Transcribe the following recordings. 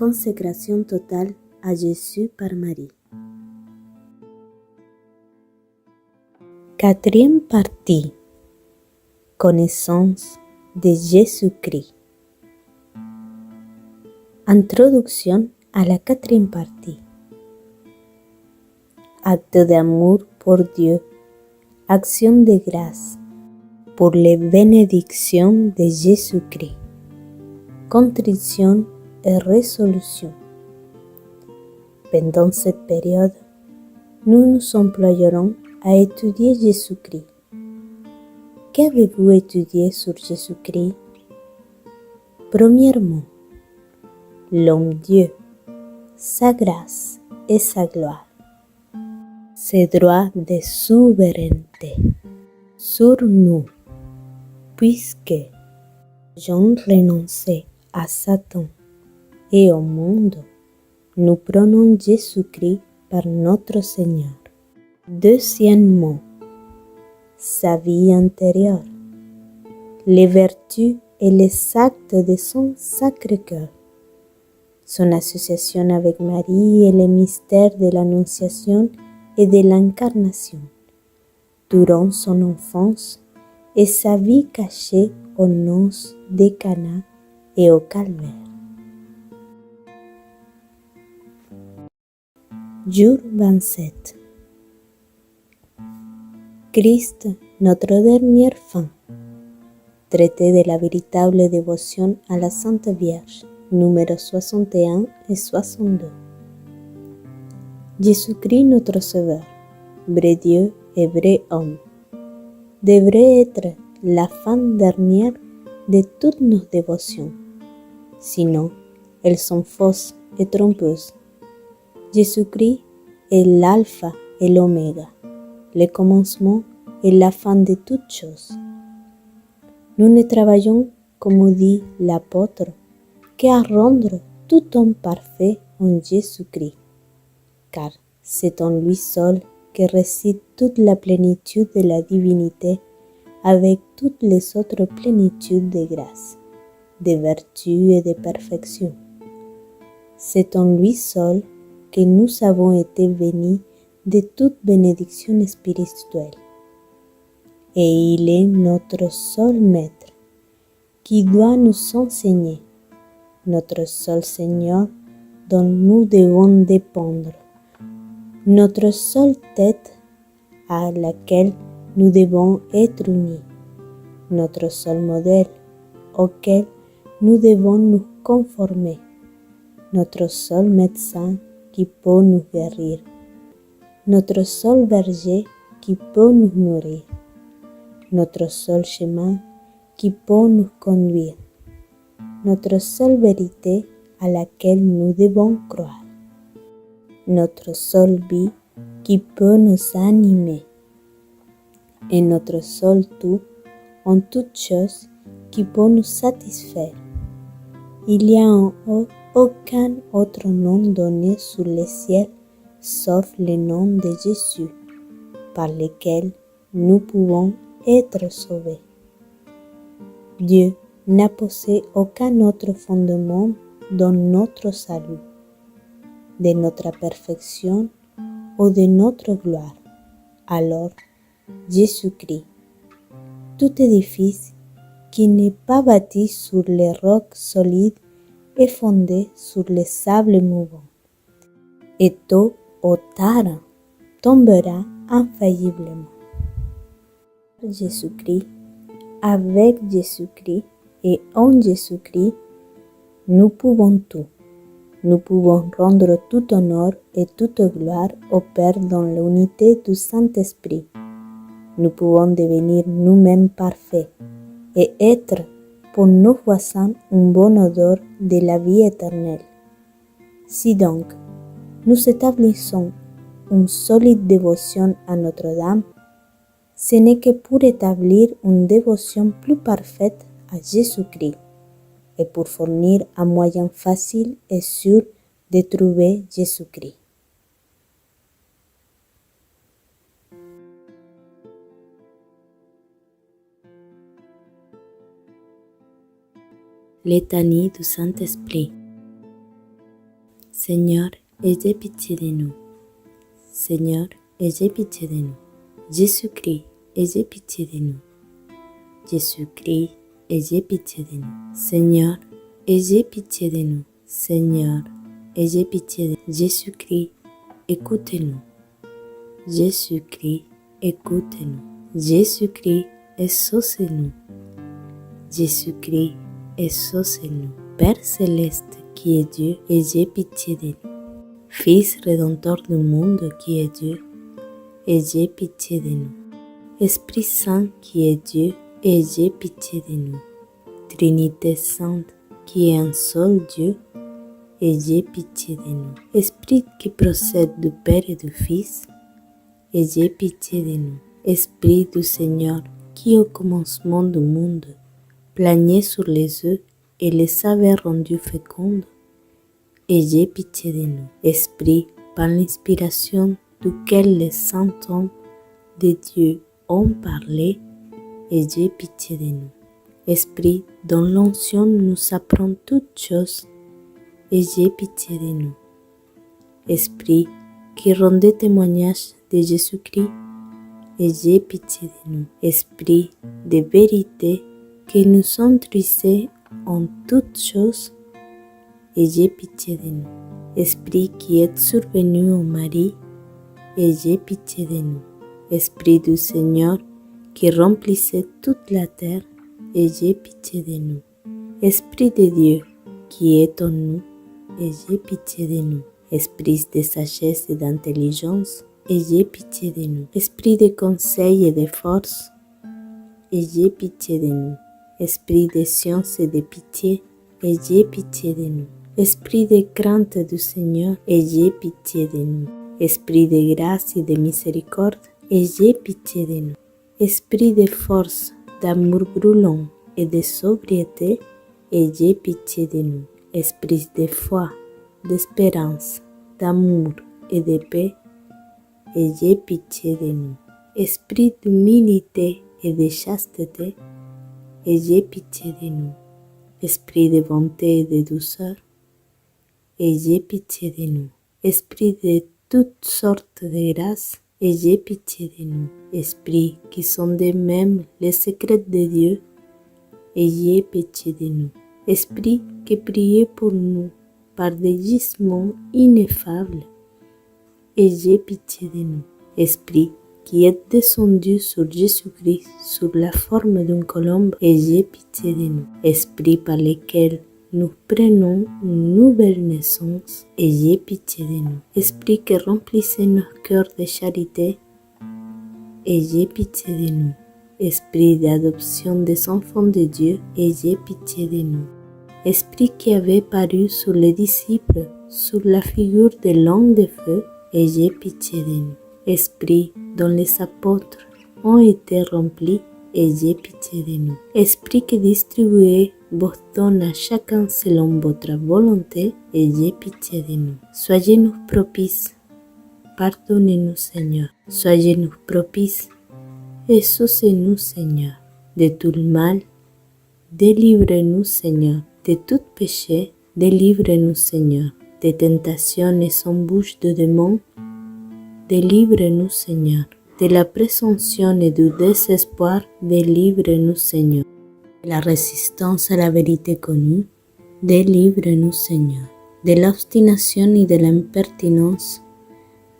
consécration totale à Jésus par Marie. Quatrième partie. Connaissance de Jésus-Christ. Introduction à la quatrième partie. Acte d'amour pour Dieu. Action de grâce pour les bénédictions de Jésus-Christ. Contrition et résolution. Pendant cette période, nous nous employerons à étudier Jésus-Christ. Qu'avez-vous étudié sur Jésus-Christ? Premièrement, l'homme-Dieu, sa grâce et sa gloire, ses droits de souveraineté sur nous, puisque Jean renonçait à Satan et au monde, nous prenons Jésus-Christ par notre Seigneur. Deuxièmement, sa vie intérieure, les vertus et les actes de son Sacré-Cœur, son association avec Marie et les mystères de l'Annonciation et de l'Incarnation, durant son enfance et sa vie cachée aux noces de Cana et au calvaire. Jour 27. Christ, notre dernière fin. Traité de la véritable dévotion à la Sainte Vierge, numéro 61 et 62. Jésus-Christ notre Sauveur, vrai Dieu et vrai homme, devrait être la fin dernière de toutes nos dévotions. Sinon, elles sont fausses et trompeuses. Jésus-Christ est l'alpha et l'oméga, le commencement et la fin de toutes choses. Nous ne travaillons, comme dit l'apôtre, qu'à rendre tout homme parfait en Jésus-Christ, car c'est en lui seul que réside toute la plénitude de la divinité avec toutes les autres plénitudes de grâce, de vertu et de perfection. C'est en lui seul que nous avons été bénis de toute bénédiction spirituelle. Et il est notre seul Maître qui doit nous enseigner, notre seul Seigneur dont nous devons dépendre, notre seule tête à laquelle nous devons être unis, notre seul modèle auquel nous devons nous conformer, notre seul médecin qui peut nous guérir, notre seul berger qui peut nous nourrir, notre seul chemin qui peut nous conduire, notre seule vérité à laquelle nous devons croire, notre seule vie qui peut nous animer, et notre seul tout en toutes choses qui peut nous satisfaire. Il n'y a en haut aucun autre nom donné sous le ciel sauf le nom de Jésus, par lequel nous pouvons être sauvés. Dieu n'a posé aucun autre fondement dans notre salut, de notre perfection ou de notre gloire. Alors, Jésus-Christ, tout édifice qui n'est pas bâti sur les rocs solides est fondé sur les sables mouvants. Et tôt ou tard tombera infailliblement. Jésus-Christ, avec Jésus-Christ et en Jésus-Christ, nous pouvons tout. Nous pouvons rendre tout honneur et toute gloire au Père dans l'unité du Saint-Esprit. Nous pouvons devenir nous-mêmes parfaits et être pour nos voisins une bonne odeur de la vie éternelle. Si donc, nous établissons une solide dévotion à Notre-Dame, ce n'est que pour établir une dévotion plus parfaite à Jésus-Christ et pour fournir un moyen facile et sûr de trouver Jésus-Christ. Litanie du Saint-Esprit. Seigneur, ayez pitié de nous. Seigneur, ayez pitié de nous. Jésus-Christ, ayez pitié de nous. Jésus-Christ, ayez pitié de nous. Seigneur, ayez pitié de nous. Seigneur, ayez pitié de nous. Jésus-Christ, écoutez-nous. Jésus-Christ, écoutez-nous. Jésus-Christ, exaucez-nous. Jésus-Christ, exaucez-nous. Père céleste qui est Dieu, ayez pitié de nous. Fils rédempteur du monde qui est Dieu, ayez pitié de nous. Esprit Saint qui est Dieu, ayez pitié de nous. Trinité Sainte qui est un seul Dieu, ayez pitié de nous. Esprit qui procède du Père et du Fils, ayez pitié de nous. Esprit du Seigneur qui au commencement du monde planait sur les eaux et les avait rendus fécondes, ayez pitié de nous. Esprit par l'inspiration duquel les saints hommes de Dieu ont parlé, ayez pitié de nous. Esprit dont l'onction nous apprend toutes choses, ayez pitié de nous. Esprit qui rendait témoignage de Jésus-Christ, ayez pitié de nous. Esprit de vérité qui nous instruisait en toutes choses, ayez pitié de nous. Esprit qui est survenu au Marie, ayez pitié de nous. Esprit du Seigneur qui remplissait toute la terre, ayez pitié de nous. Esprit de Dieu qui est en nous, ayez pitié de nous. Esprit de sagesse et d'intelligence, ayez pitié de nous. Esprit de conseil et de force, ayez pitié de nous. Esprit de science et de pitié, ayez pitié de nous. Esprit de crainte du Seigneur, ayez pitié de nous. Esprit de grâce et de miséricorde, ayez pitié de nous. Esprit de force, d'amour brûlant et de sobriété, ayez pitié de nous. Esprit de foi, d'espérance, d'amour et de paix, ayez pitié de nous. Esprit d'humilité et de chasteté, ayez pitié de nous. Esprit de bonté et de douceur, ayez pitié de nous. Esprit de toutes sortes de grâces, ayez pitié de nous. Esprits qui sondez même les secrets de Dieu, ayez pitié de nous. Esprit qui priez pour nous par des gisements ineffables, ayez pitié de nous. Esprit qui est descendu sur Jésus-Christ sous la forme d'une colombe, ayez pitié de nous. Esprit par lequel nous prenons une nouvelle naissance, ayez pitié de nous. Esprit qui remplissez nos cœurs de charité, ayez pitié de nous. Esprit d'adoption des enfants de Dieu, ayez pitié de nous. Esprit qui avait paru sur les disciples sous la figure de l'homme de feu, ayez pitié de nous. Esprit dont les apôtres ont été remplis, ayez pitié de nous. Esprit qui distribuez vos dons à chacun selon votre volonté, ayez pitié de nous. Soyez-nous propices, pardonnez-nous Seigneur. Soyez-nous propices, exaucez-nous Seigneur. De tout le mal, délivrez-nous Seigneur. De tout péché, délivrez-nous Seigneur. Des tentations et embûches de démons, délivrez-nous Seigneur. De la présomption et du désespoir, délivrez-nous Seigneur. De la résistance à la vérité connue, délivrez-nous Seigneur. De l'obstination et de l'impertinence,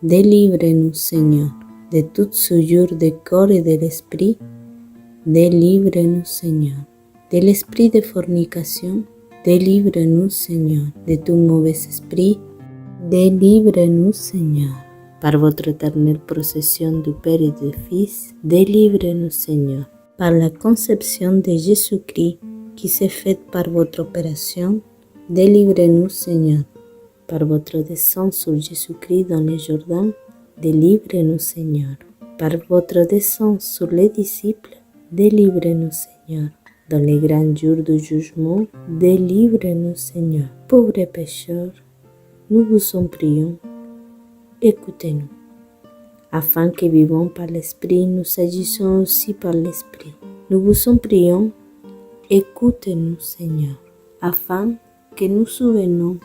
délivrez-nous Seigneur. De toute souillure du corps et de l'esprit, délivrez-nous Seigneur. De l'esprit de fornication, délivrez-nous Seigneur. De tout mauvais esprit, délivrez-nous Seigneur. Par votre éternelle procession du Père et du Fils, délivrez-nous Seigneur. Par la conception de Jésus-Christ qui s'est faite par votre opération, délivrez-nous Seigneur. Par votre descente sur Jésus-Christ dans le Jourdain, délivrez-nous Seigneur. Par votre descente sur les disciples, délivrez-nous Seigneur. Dans les grands jours du jugement, délivrez-nous Seigneur. Pauvres pécheurs, nous vous en prions, écoutez-nous. Afin que vivons par l'Esprit, nous agissons aussi par l'Esprit. Nous vous en prions, écoutez-nous Seigneur. Afin que nous souvenons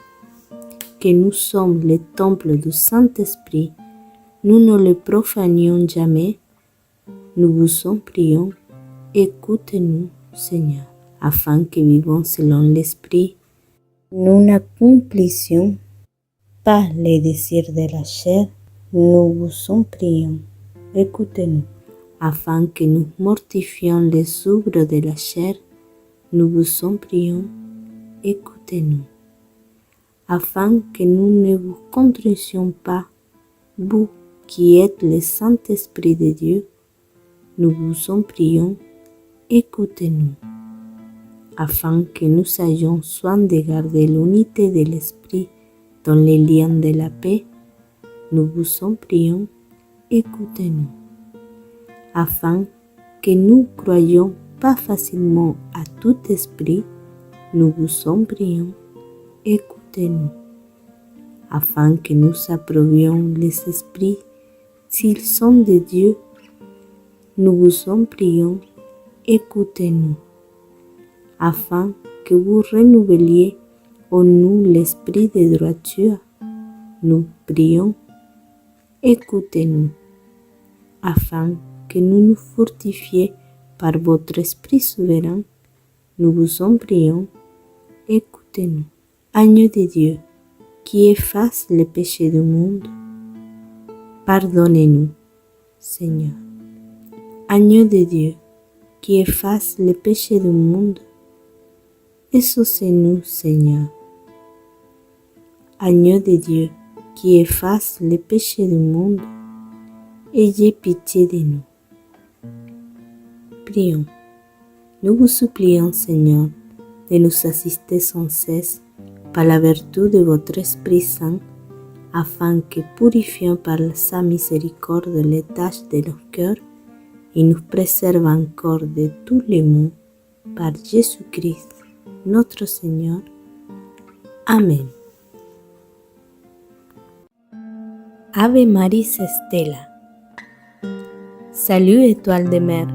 que nous sommes le temple du Saint-Esprit, nous ne le profanions jamais. Nous vous en prions, écoutez-nous, Seigneur, afin que vivons selon l'Esprit, nous n'accomplissions pas les désirs de la chair. Nous vous en prions, écoutez-nous, afin que nous mortifions les œuvres de la chair. Nous vous en prions, écoutez-nous, afin que nous ne vous contristions pas, vous qui êtes le Saint-Esprit de Dieu. Nous vous en prions, écoutez-nous, afin que nous ayons soin de garder l'unité de l'Esprit dans les liens de la paix. Nous vous en prions, écoutez-nous, afin que nous croyions pas facilement à tout esprit. Nous vous en prions, écoutez-nous, afin que nous approuvions les esprits s'ils sont de Dieu. Nous vous en prions, écoutez-nous, afin que vous renouveliez en nous l'esprit de droiture. Nous prions, écoutez-nous, afin que nous nous fortifions par votre Esprit souverain. Nous vous en prions, écoutez-nous. Agneau de Dieu, qui efface les péchés du monde, pardonnez-nous, Seigneur. Agneau de Dieu, qui efface les péchés du monde, exaucez-nous, Seigneur. Agneau de Dieu, qui efface les péchés du monde, ayez pitié de nous. Prions. Nous vous supplions, Seigneur, de nous assister sans cesse par la vertu de votre Esprit Saint, afin que, purifiant par sa miséricorde les tâches de nos cœurs, il nous préserve encore de tous les maux, par Jésus-Christ, notre Seigneur. Amen. Ave Maris Stella. Salut étoile de mer,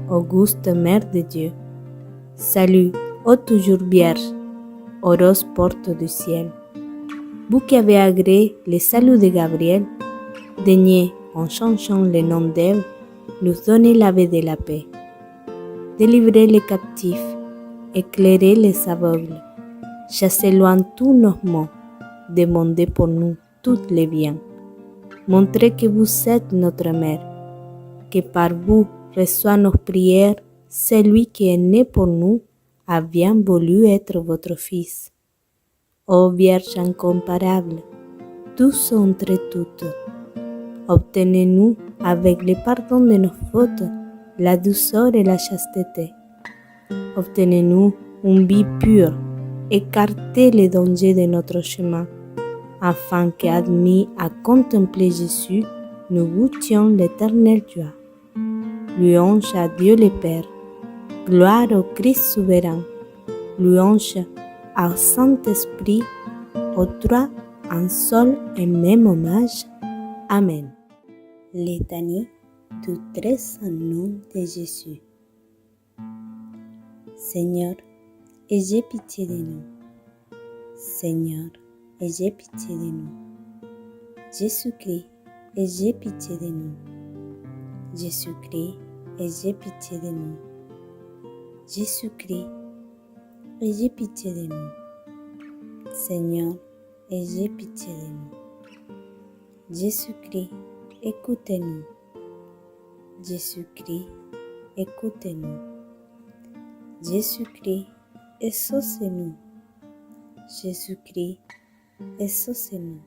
auguste mère de Dieu. Salut, ô toujours vierge, heureuse porte du ciel. Vous qui avez agréé le salut de Gabriel, daignez, en changeant le nom d'Ève, nous donner la vie de la paix. Délivrez les captifs, éclairez les aveugles, chassez loin tous nos maux, demandez pour nous tous les biens. Montrez que vous êtes notre mère, que par vous reçoit nos prières celui qui est né pour nous, a bien voulu être votre Fils. Ô Vierge incomparable, douce entre toutes, obtenez-nous avec le pardon de nos fautes, la douceur et la chasteté. Obtenez-nous une vie pure, écartez les dangers de notre chemin, afin qu'admis à contempler Jésus, nous goûtions l'éternelle joie. Louange à Dieu le Père, gloire au Christ souverain, louange au Saint-Esprit, aux trois un seul et même hommage. Amen. Litanie du très saint nom de Jésus. Seigneur, ayez pitié de nous. Seigneur, ayez pitié de nous. Jésus-Christ, ayez pitié de nous. Jésus-Christ, ayez pitié de nous. Jésus-Christ, ayez pitié de nous. Seigneur, ayez pitié de nous. Jésus-Christ, écoutez-nous. Jésus-Christ, écoutez-nous. Jésus-Christ, exaucez-nous. Jésus-Christ, exaucez-nous.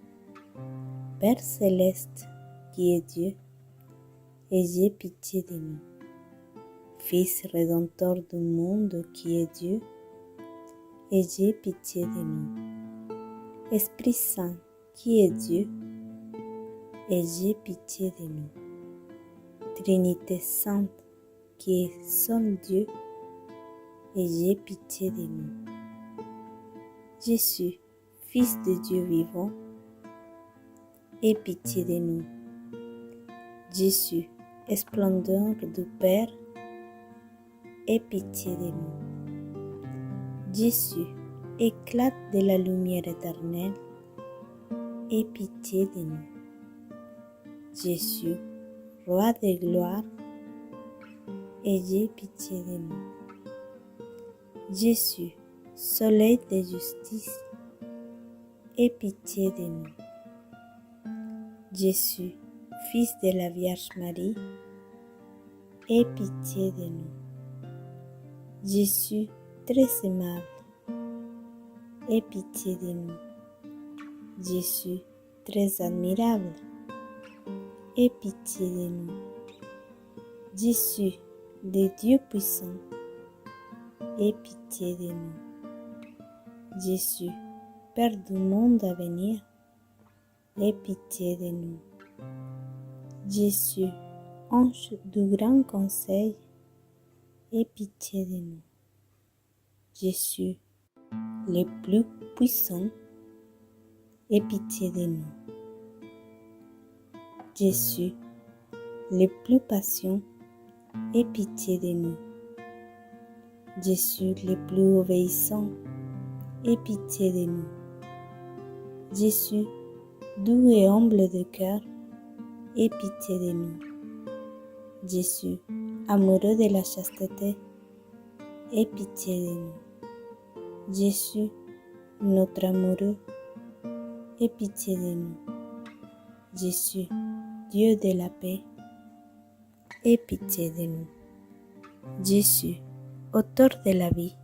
Père céleste, qui est Dieu, ayez pitié de nous. Fils rédempteur du monde qui est Dieu, ayez pitié de nous. Esprit Saint qui est Dieu, ayez pitié de nous. Trinité Sainte qui est seul Dieu, ayez pitié de nous. Jésus, Fils de Dieu vivant, aie pitié de nous. Jésus, splendeur du Père, aie pitié de nous. Jésus, éclat de la lumière éternelle, aie pitié de nous. Jésus, roi de gloire, ayez pitié de nous. Jésus, soleil de justice, aie pitié de nous. Jésus, Fils de la Vierge Marie, aie pitié de nous. Jésus, très aimable, aie pitié de nous. Jésus, très admirable, aie pitié de nous. Jésus, de Dieu puissant, aie pitié de nous. Jésus, Père du monde à venir, aie pitié de nous. Jésus, ange du grand conseil, aie pitié de nous. Jésus, le plus puissant, aie pitié de nous. Jésus, le plus patient, aie pitié de nous. Jésus, le plus obéissant, aie pitié de nous. Jésus, doux et humble de cœur, aie pitié de nous. Jésus, amoureux de la chasteté, aie pitié de nous. Jésus, notre amoureux, aie pitié de nous. Jésus, Dieu de la paix, aie pitié de nous. Jésus, auteur de la vie,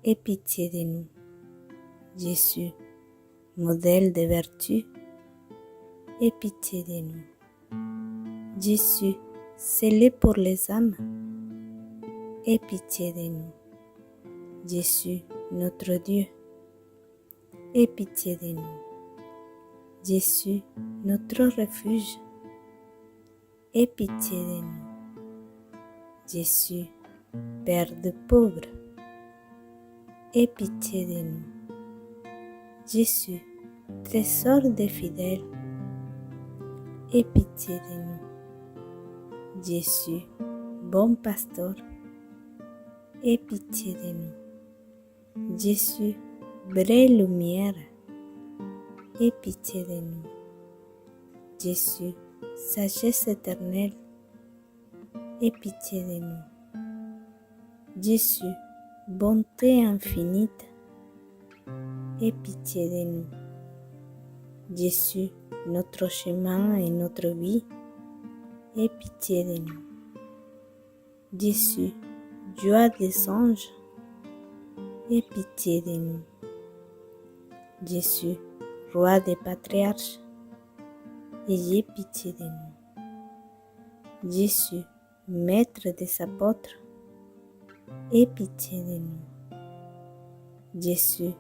aie pitié de nous. Jésus, modèle de vertu, aie pitié de nous. Jésus, scellé pour les âmes, aie pitié de nous. Jésus, notre Dieu, aie pitié de nous. Jésus, notre refuge, aie pitié de nous. Jésus, Père des pauvres, aie pitié de nous. Jésus, trésor des fidèles, aie pitié de nous. Jésus, bon pasteur, aie pitié de nous. Jésus, vraie lumière, aie pitié de nous. Jésus, sagesse éternelle, aie pitié de nous. Jésus, bonté infinite, aie pitié de nous. Jésus, notre chemin et notre vie, aie pitié de nous. Jésus, joie des anges, aie pitié de nous. Jésus, roi des patriarches, ayez pitié de nous. Jésus, maître des apôtres, aie pitié de nous. Jésus,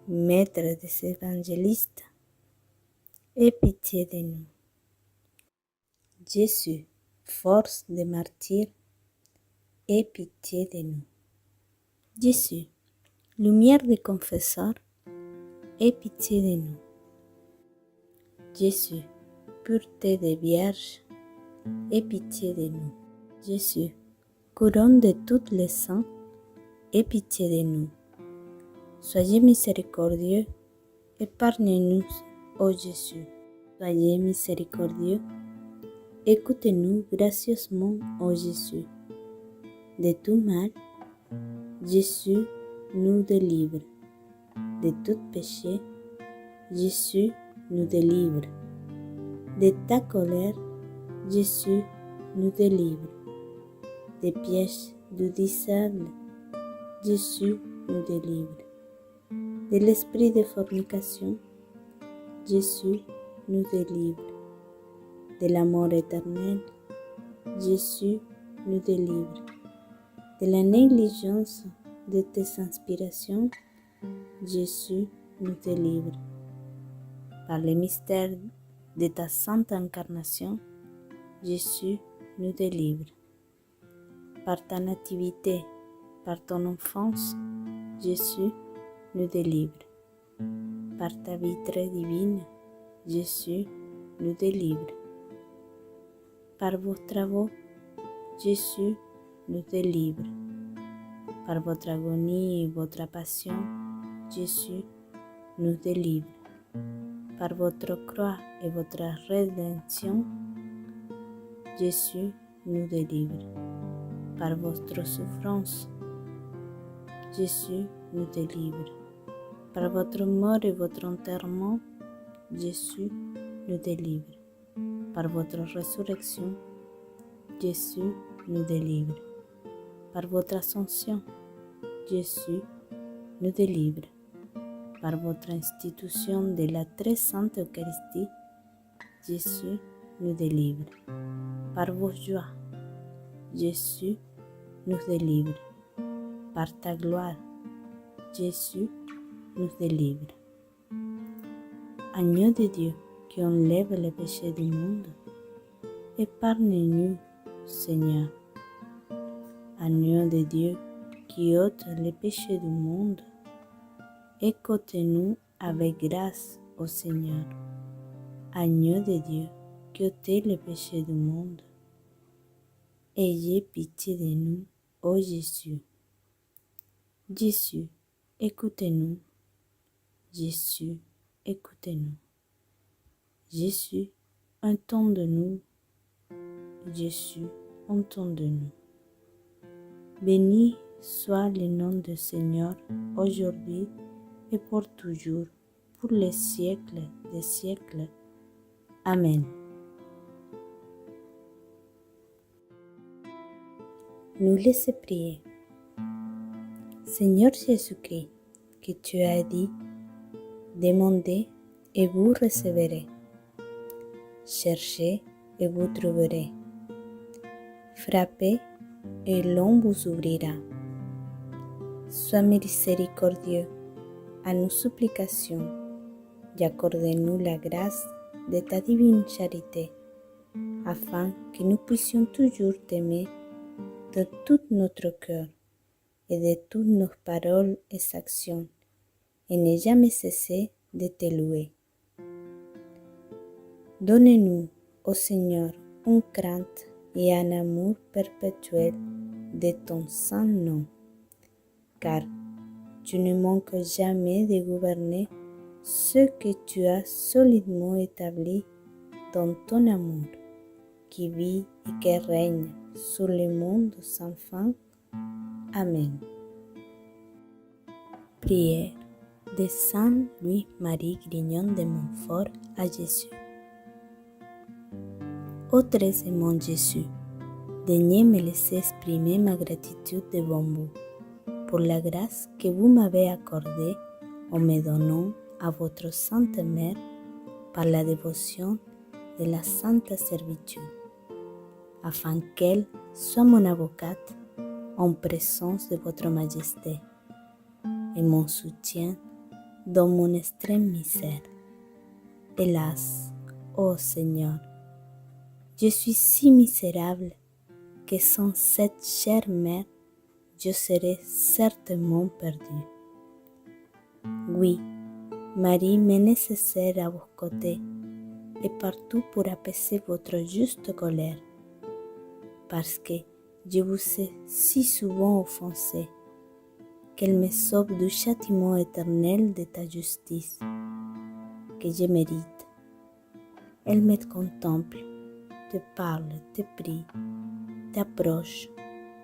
maître des évangélistes, aie pitié de nous. Jésus, force des martyrs, aie pitié de nous. Jésus, lumière des confesseurs, aie pitié de nous. Jésus, pureté des vierges, aie pitié de nous. Jésus, couronne de tous les saints, aie pitié de nous. Soyez miséricordieux, épargnez-nous, ô Jésus. Soyez miséricordieux, écoutez-nous gracieusement, ô Jésus. De tout mal, Jésus nous délivre. De tout péché, Jésus nous délivre. De ta colère, Jésus nous délivre. Des pièges du diable, Jésus nous délivre. De l'esprit de fornication, Jésus nous délivre. De la mort éternelle, Jésus nous délivre. De la négligence de tes inspirations, Jésus nous délivre. Par le mystère de ta sainte incarnation, Jésus nous délivre. Par ta nativité, par ton enfance, Jésus nous délivre. Par ta vie très divine, Jésus nous délivre. Par vos travaux, Jésus nous délivre. Par votre agonie et votre passion, Jésus nous délivre. par votre croix et votre rédemption, Jésus nous délivre. Par votre souffrance, Jésus nous délivre. Par votre mort et votre enterrement, Jésus nous délivre. Par votre résurrection, Jésus nous délivre. Par votre ascension, Jésus nous délivre. Par votre institution de la très sainte Eucharistie, Jésus nous délivre. Par vos joies, Jésus nous délivre. Par ta gloire, Jésus nous délivre. Agneau de Dieu qui enlève les péchés du monde, épargne-nous, Seigneur. Agneau de Dieu qui ôte les péchés du monde, écoute-nous avec grâce, ô Seigneur. Agneau de Dieu qui ôte les péchés du monde, ayez pitié de nous, ô Jésus. Jésus, écoutez-nous. Jésus, écoutez-nous. Jésus, entendez-nous. Jésus, entendez-nous. Béni soit le nom du Seigneur, aujourd'hui et pour toujours, pour les siècles des siècles. Amen. Nous laissons prier. Seigneur Jésus-Christ, que tu as dit, demandez et vous recevrez. Cherchez et vous trouverez. Frappez et l'on vous ouvrira. Sois miséricordieux à nos supplications et accorde-nous la grâce de ta divine charité, afin que nous puissions toujours t'aimer de tout notre cœur et de toutes nos paroles et actions, et ne jamais cesser de te louer. Donne-nous, ô Seigneur, une crainte et un amour perpétuel de ton saint nom, car tu ne manques jamais de gouverner ce que tu as solidement établi dans ton amour, qui vit et qui règne sur le monde sans fin. Amen. Prière de Saint Louis-Marie Grignon de Montfort à Jésus. Ô très aimant Jésus, daignez me laisser exprimer ma gratitude devant vous pour la grâce que vous m'avez accordée en me donnant à votre Sainte Mère par la dévotion de la Sainte Servitude, afin qu'elle soit mon avocate en présence de votre Majesté et mon soutien dans mon extrême misère. Hélas, ô Seigneur, je suis si misérable que sans cette chère mère, je serais certainement perdu. Oui, Marie m'est nécessaire à vos côtés et partout pour apaiser votre juste colère, parce que je vous ai si souvent offensé, qu'elle me sauve du châtiment éternel de ta justice, que je mérite. Elle me contemple, te parle, te prie, t'approche,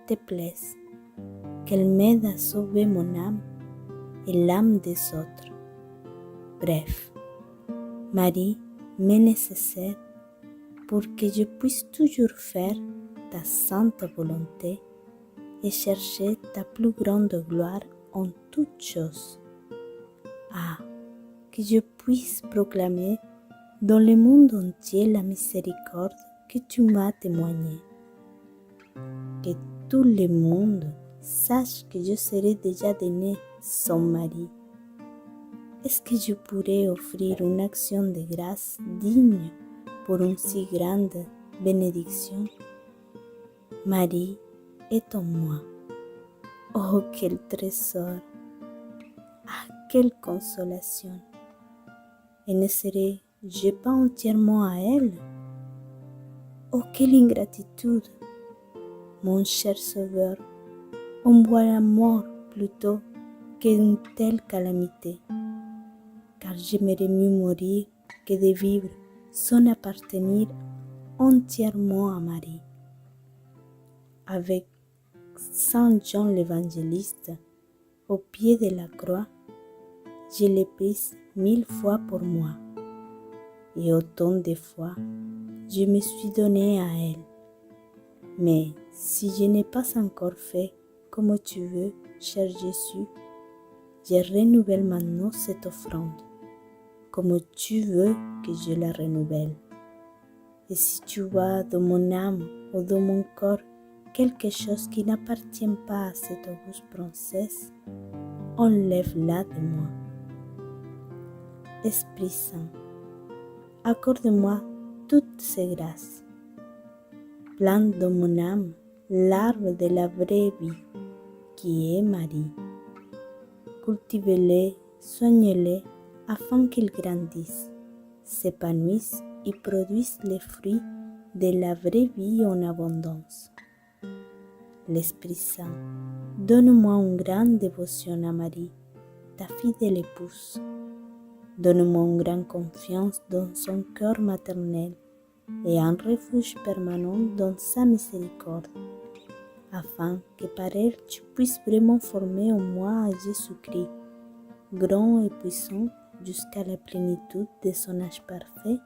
te plaise, qu'elle m'aide à sauver mon âme et l'âme des autres. Bref, Marie m'est nécessaire pour que je puisse toujours faire ta sainte volonté et chercher ta plus grande gloire en toutes choses. Ah, que je puisse proclamer dans le monde entier la miséricorde que tu m'as témoignée. Que tout le monde sache que je serai déjà née sans Marie. Est-ce que je pourrais offrir une action de grâce digne pour une si grande bénédiction? Marie est en moi. Oh, quel trésor! Ah, quelle consolation! Et ne serais-je pas entièrement à elle? Oh, quelle ingratitude! Mon cher Sauveur, envoie la mort plutôt qu'une telle calamité, car j'aimerais mieux mourir que de vivre sans appartenir entièrement à Marie. Avec Saint Jean l'Évangéliste, au pied de la croix, je l'ai prise 1000 fois pour moi, et autant de fois, je me suis donné à elle. Mais si je n'ai pas encore fait comme tu veux, cher Jésus, je renouvelle maintenant cette offrande, comme tu veux que je la renouvelle. Et si tu vois dans mon âme ou dans mon corps quelque chose qui n'appartient pas à cette auguste princesse, enlève-la de moi. Esprit Saint, accorde-moi toutes ces grâces. Plante dans mon âme l'arbre de la vraie vie, qui est Marie. Cultive-les, soigne-les, afin qu'ils grandissent, s'épanouissent et produisent les fruits de la vraie vie en abondance. L'Esprit Saint, donne-moi une grande dévotion à Marie, ta fidèle épouse. Donne-moi une grande confiance dans son cœur maternel et un refuge permanent dans sa miséricorde, afin que par elle tu puisses vraiment former en moi à Jésus-Christ, grand et puissant jusqu'à la plénitude de son âge parfait.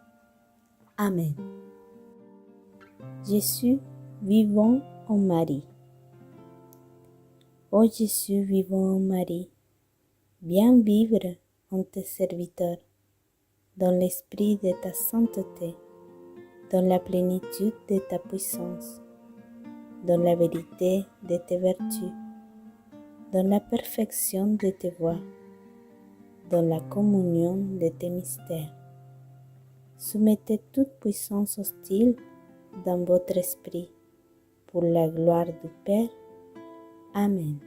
Amen. Jésus, vivant en Marie. Ô Jésus, vivant en Marie, viens vivre en tes serviteurs, dans l'esprit de ta sainteté, dans la plénitude de ta puissance, dans la vérité de tes vertus, dans la perfection de tes voies, dans la communion de tes mystères. Soumettez toute puissance hostile dans votre esprit, pour la gloire du Père. Amen.